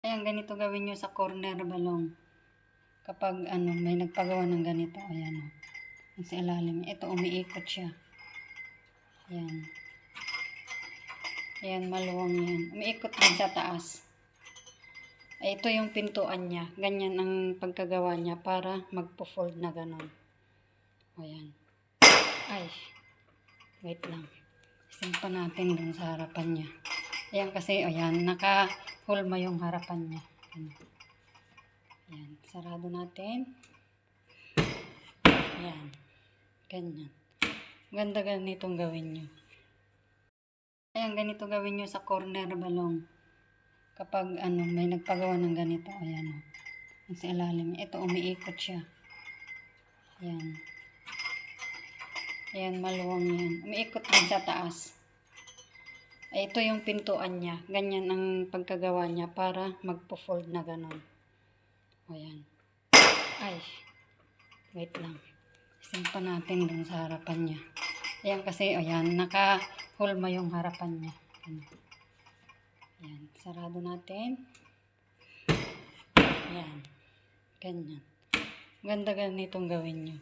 Ayan, ganito gawin nyo sa corner balong. Kapag may nagpagawa ng ganito, ayan o. Sa ilalim. Ito, umiikot siya. Ayan. Ayan, maluwang yan. Umiikot din sa taas. Ay, ito yung pintuan niya. Ganyan ang pagkagawa niya para magpo-fold na ganon. Ayan. Ay. Wait lang. Isimpa natin dun sa harapan niya. Ayan kasi, ayan, naka-hulma yung harapan niya. Ayan, sarado natin. Ayan. Ganyan. Ganda ganitong gawin nyo. Ayan, ganito gawin nyo sa corner balong. Kapag may nagpagawa ng ganito, ayan o. Sa ilalim. Ito, umiikot siya. Ayan. Ayan, maluwang yan. Umiikot din sa taas. Ay, ito yung pintuan niya. Ganyan ang pagkagawa niya para magpo-fold na ganon. Ayan. Ay. Wait lang. Isimpa natin dun sa harapan niya. Ayan kasi, ayan, naka-hulma yung harapan niya. Ayan, sarado natin. Ayan. Ganyan. Ganda ganitong gawin nyo.